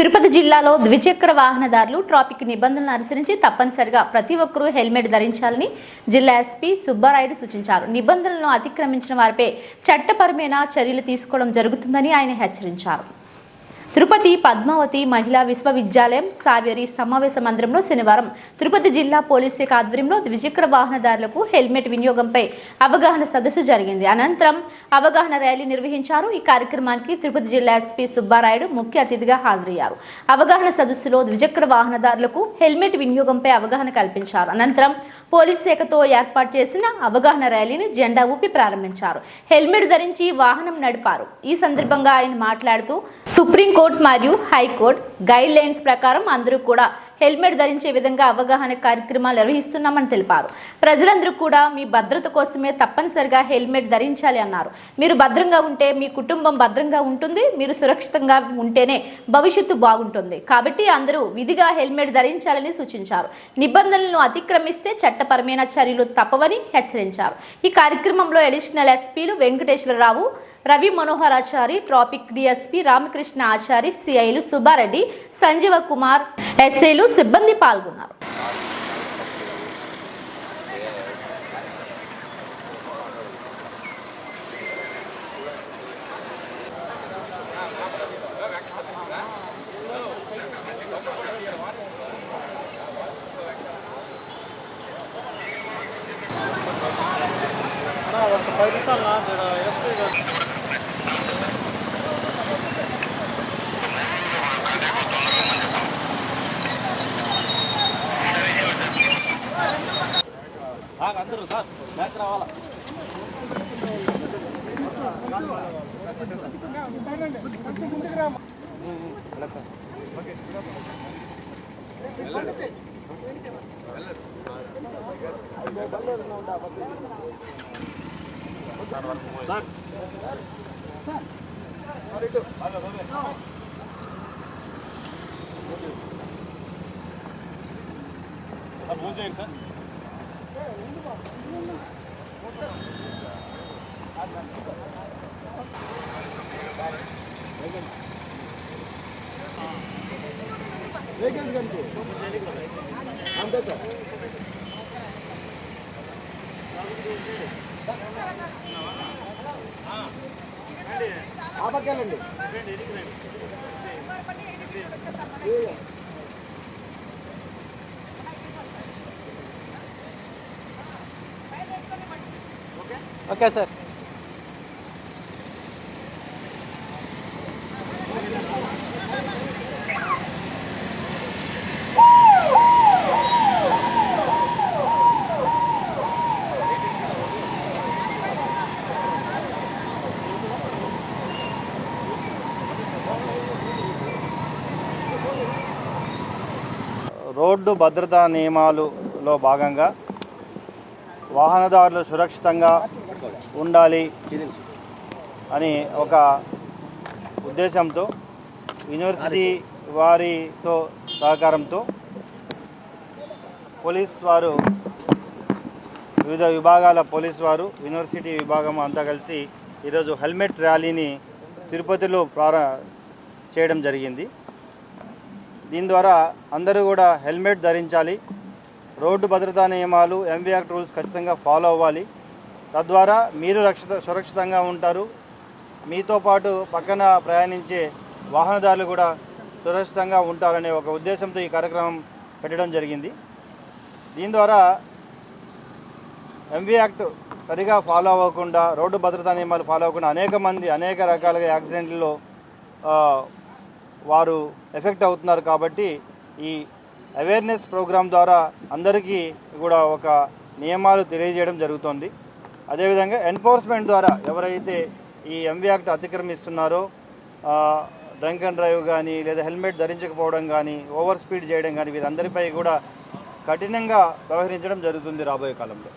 తిరుపతి జిల్లాలో ద్విచక్ర వాహనదారులు ట్రాఫిక్ నిబంధనలను అనుసరించి తప్పనిసరిగా ప్రతి ఒక్కరూ హెల్మెట్ ధరించాలని జిల్లా ఎస్పీ సుబ్బారాయుడు సూచించారు. నిబంధనలను అతిక్రమించిన వారిపై చట్టపరమైన చర్యలు తీసుకోవడం జరుగుతుందని ఆయన హెచ్చరించారు. తిరుపతి పద్మావతి మహిళా విశ్వవిద్యాలయం సావేరి సమావేశ మందిరంలో శనివారం తిరుపతి జిల్లా పోలీస్ శాఖ ఆధ్వర్యంలో ద్విచక్ర వాహనదారులకు హెల్మెట్ వినియోగంపై అవగాహన సదస్సు జరిగింది. అనంతరం అవగాహన ర్యాలీ నిర్వహించారు. ఈ కార్యక్రమానికి తిరుపతి జిల్లా ఎస్పీ సుబ్బారాయుడు ముఖ్య అతిథిగా హాజరయ్యారు. అవగాహన సదస్సులో ద్విచక్ర వాహనదారులకు హెల్మెట్ వినియోగంపై అవగాహన కల్పించారు. అనంతరం పోలీస్ శాఖతో ఏర్పాటు చేసిన అవగాహన ర్యాలీని జెండా ఊపి ప్రారంభించారు. హెల్మెట్ ధరించి వాహనం నడిపారు. ఈ సందర్భంగా ఆయన మాట్లాడుతూ సుప్రీంకోర్టు మరియు హైకోర్టు గైడ్ లైన్స్ ప్రకారం అందరూ కూడా హెల్మెట్ ధరించే విధంగా అవగాహన కార్యక్రమాలు నిర్వహిస్తున్నామని తెలిపారు. ప్రజలందరూ కూడా మీ భద్రత కోసమే తప్పనిసరిగా హెల్మెట్ ధరించాలి అన్నారు. మీరు భద్రంగా ఉంటే మీ కుటుంబం భద్రంగా ఉంటుంది. మీరు సురక్షితంగా ఉంటేనే భవిష్యత్తు బాగుంటుంది. కాబట్టి అందరూ విధిగా హెల్మెట్ ధరించాలని సూచించారు. నిబంధనలను అతిక్రమిస్తే చట్టపరమైన చర్యలు తప్పవని హెచ్చరించారు. ఈ కార్యక్రమంలో అడిషనల్ ఎస్పీలు వెంకటేశ్వరరావు, రవి మనోహరాచారి, ట్రాఫిక్ డిఎస్పీ రామకృష్ణ ఆచారి, సిఐలు సుబ్బారెడ్డి, సంజీవ కుమార్, ఎస్ఐలు సిబ్బంది పాల్గొన్నారు. అందరూ సార్ బ్యాక్ రావాలా? సార్ ఫోన్ చేయండి సార్. అంతే సార్. ఆపక్కండి. Okay sir. రోడ్డు భద్రతా నియమాలలో భాగంగా వాహనదారులు సురక్షితంగా ఉండాలి అని ఒక ఉద్దేశంతో యూనివర్సిటీ వారితో సహకారంతో పోలీస్ వారు, వివిధ విభాగాల పోలీస్ వారు, యూనివర్సిటీ విభాగం అంతా కలిసి ఈరోజు హెల్మెట్ ర్యాలీని తిరుపతిలో చేయడం జరిగింది. దీని ద్వారా అందరూ కూడా హెల్మెట్ ధరించాలి, రోడ్డు భద్రతా నియమాలు ఎంవీ యాక్ట్ రూల్స్ ఖచ్చితంగా ఫాలో అవ్వాలి. తద్వారా మీరు సురక్షితంగా ఉంటారు. మీతో పాటు పక్కన ప్రయాణించే వాహనదారులు కూడా సురక్షితంగా ఉంటారనే ఒక ఉద్దేశంతో ఈ కార్యక్రమం పెట్టడం జరిగింది. దీని ద్వారా ఎంవీ యాక్ట్ సరిగా ఫాలో అవ్వకుండా, రోడ్డు భద్రతా నియమాలు ఫాలో అవ్వకుండా అనేక రకాలుగా యాక్సిడెంట్లలో వారు ఎఫెక్ట్ అవుతున్నారు. కాబట్టి ఈ అవేర్నెస్ ప్రోగ్రాం ద్వారా అందరికీ కూడా ఒక నియమాలు తెలియజేయడం జరుగుతుంది. అదేవిధంగా ఎన్ఫోర్స్మెంట్ ద్వారా ఎవరైతే ఈ ఎంవీ యాక్ట్ అతిక్రమిస్తున్నారో, డ్రంక్ అండ్ డ్రైవ్ కానీ లేదా హెల్మెట్ ధరించకపోవడం కానీ, ఓవర్ స్పీడ్ చేయడం కానీ, వీరందరిపై కూడా కఠినంగా వ్యవహరించడం జరుగుతుంది రాబోయే కాలంలో.